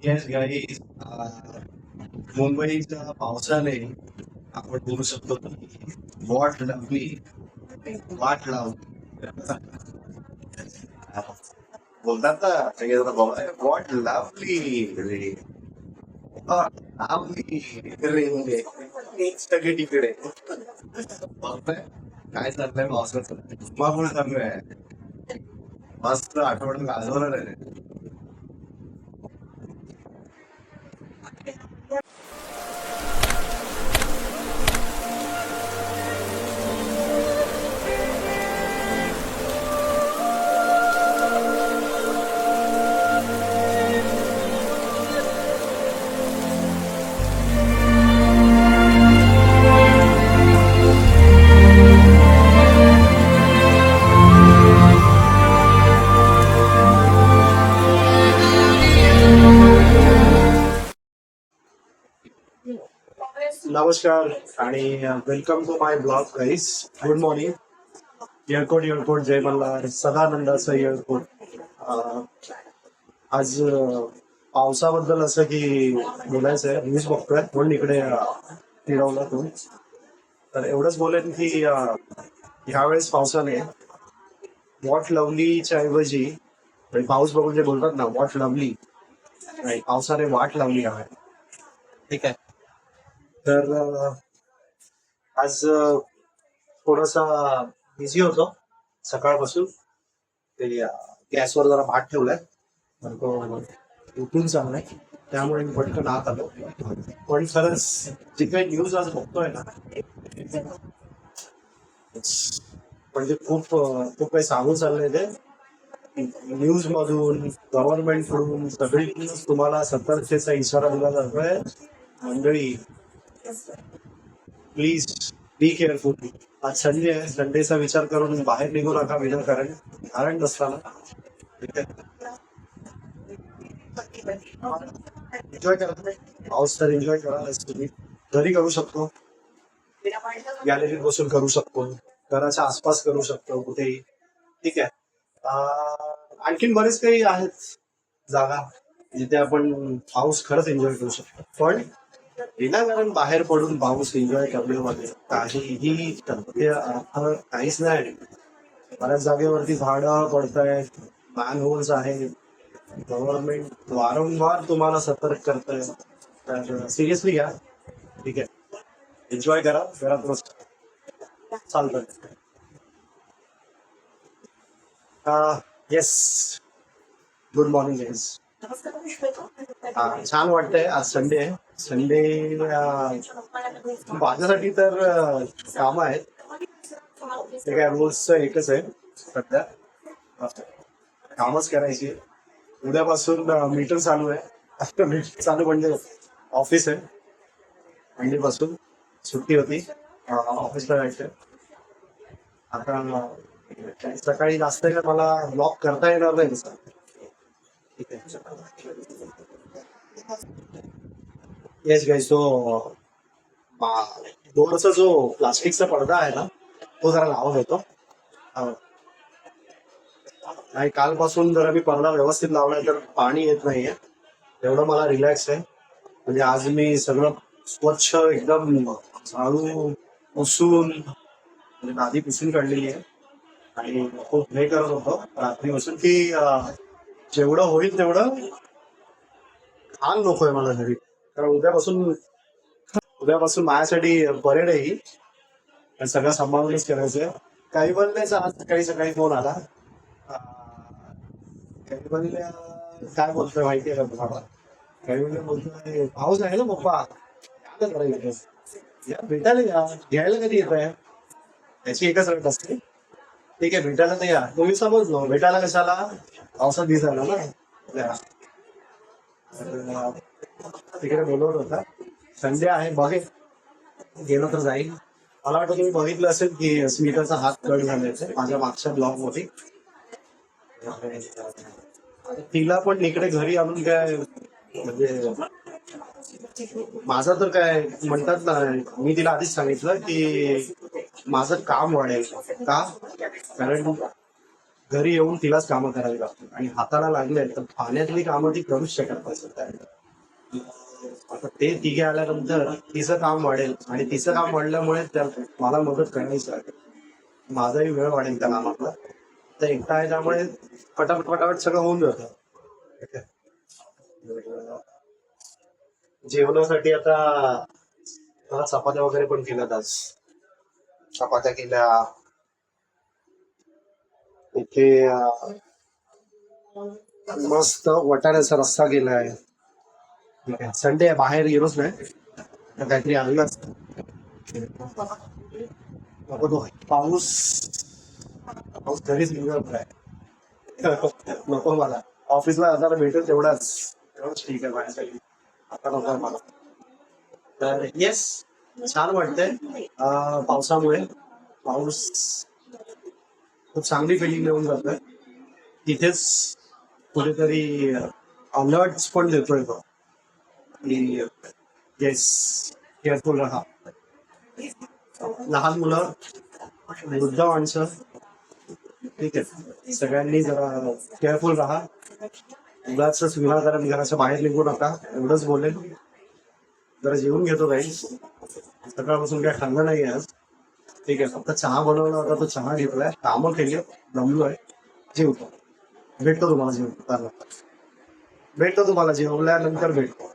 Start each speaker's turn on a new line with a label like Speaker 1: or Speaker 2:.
Speaker 1: Yes guys, मुंबईच्या पावसाने आपण बोलू शकतो की वॉट लवली वाट लाव बोलतात ना वॉट लवली रे लावली रे सगळे तिकडे बघताय काय चाललंय पावसाचं मग पण चालू आहे मस्त आठवण घालवणार आहे. नमस्कार आणि welcome to my blog guys. Good morning. Airport जय मल्हार सदानंदाचं एअरपोर्ट. आज पावसाबद्दल असं की बोलायचं आहे. न्यूज बघतोय म्हणून इकडे फिरवला तो. तर एवढंच बोलेन की ह्यावेळेस पावसाने वॉट लवलीच्या ऐवजी म्हणजे पाऊस बघून जे बोलतात ना वॉट लवली, पावसाने वाट लावली आहे. ठीक आहे. तर आज थोडासा बिझी होतो सकाळपासून. ते गॅसवर जरा भात ठेवलाय तर तो उठून चाललाय, त्यामुळे मी पटकन आत आलो. पण खरंच जे काही न्यूज आज बघतोय ना म्हणजे खूप काही सांगून चाललंय ते. न्यूज मधून गव्हर्नमेंट कडून सगळीकडूनच तुम्हाला सतर्कतेचा इशारा दिला जातोय. मंडळी प्लीज बी केअरफुल. आज संडे आहे, संडेचा विचार करून बाहेर निघू नका विनाकारण. कारण नसताना एन्जॉय करा. पाऊस तर एन्जॉय करा. तुम्ही घरी करू शकतो, गॅलरीत बसून करू शकतो, घराच्या आसपास करू शकतो, कुठेही. ठीक आहे. आणखीन बरेच काही आहेत जागा जिथे आपण पाऊस खरंच एन्जॉय करू शकतो. पण विनाकारण बाहेर पडून पाऊस एन्जॉय करण्यामध्ये काहीही तथ्य अर्थ काहीच नाही. बऱ्याच जागेवरती झाडं पडत आहेत, मॅनहोल्स आहेत. गव्हर्नमेंट वारंवार तुम्हाला सतर्क करतंय. तर सिरियसली घ्या. ठीक आहे. एन्जॉय करा, घरात मस्त चालतंय. Yes, good morning guys. छान वाटतंय. आज संडे आहे. संडे माझ्यासाठी तर काम आहेत ते काय रोजचं एकच आहे सध्या. कामच करायची. उद्यापासून मीटर चालू आहे. मीटर चालू म्हणजे ऑफिस आहे. मंडेपासून सुट्टी होती, ऑफिसला जायचं. आता सकाळी जास्त काय मला ब्लॉक करता येणार नाही तसं. ठीक आहे. येस गाईस, तो डोअरचा जो प्लास्टिकचा पडदा आहे ना तो जरा लावून येतो. नाही, कालपासून जरा मी पडदा व्यवस्थित लावलाय तर पाणी येत नाहीये. एवढं मला रिलॅक्स आहे. म्हणजे आज मी सगळं स्वच्छ एकदम झाडू पुसून म्हणजे आधी पुसून काढलेली आहे. आणि खूप हे करत होतो रात्रीपासून की जेवढं होईल तेवढं घाण नकोय मला घरी. कारण उद्यापासून माझ्यासाठी परेड आहे ही. सगळं सांभाळूनच करायचंय. काही बनण्याचा आज सकाळी सकाळी फोन आला. काही बनले काय बोलतोय माहिती आहे का तुम्हाला? काही बनले बोलतोय पाऊस आहे ना पप्पा, काय करायचं या भेटायला या, घ्यायला कधी येत आहे. त्याची एकच रट असते. ठीक आहे, भेटायला तर या. तुम्ही समजलो भेटायला कशाला, पावसात दिसायला ना. तिकडे बोलवत होता. संडे आहे, बघेल गेलो तर जाईल. मला वाटतं तुम्ही बघितलं असेल की स्मिताचा हात कट झाल्याचा माझ्या मागच्या ब्लॉग मध्ये. तिला पण इकडे घरी आणून काय म्हणजे माझं तर काय म्हणतात ना, मी तिला आधीच सांगितलं की माझं काम वाढेल का. कारण घरी येऊन तिलाच कामं करावी लागतात आणि हाताला लागले तर पाण्यातली कामं ती करूच शकत नाही. आता ते तिघे आल्यानंतर तिचं काम वाढेल आणि तिचं काम वाढल्यामुळे मला मदत करायची लागेल. माझाही वेळ वाढेल त्या कामातला. तर एकटा आहे त्यामुळे फटाफट फटाफट सगळं होऊन जातं. ठीक आहे. जेवणासाठी आता मला चपात्या वगैरे पण केल्यात आज. चपात्या केल्या. इथे मस्त वाटाण्याचा रस्सा केलाय. संडे बाहेर गेलोच नाही तर काहीतरी आणलंच. नको तो पाऊस पाऊस घरीच निघत आहे. नको मला ऑफिसला जाताना भेटेल तेवढाच ठीक आहे माझ्यासाठी. आता नको आहे मला. तर येस छान वाटतंय पावसामुळे. पाऊस खूप चांगली फिलिंग देऊन जातोय. तिथेच कुठेतरी अलर्ट पण देतोय तो की येस केअरफुल राहा. लहान मुलं वृद्ध माणसं ठीक आहे सगळ्यांनी जरा केअरफुल राहा. उगाच विनाकारण घराच्या बाहेर निघू नका एवढंच बोलेल. जरा जेवून घेतो काही सकाळपासून काय खाल्लं नाही आज. ठीक आहे फक्त चहा बनवला होता तो चहा घेतलाय कामं केली दमलो आहे. जेवतो भेटतो तुम्हाला जेवताना. भेटतो तुम्हाला जेवल्यानंतर भेटतो.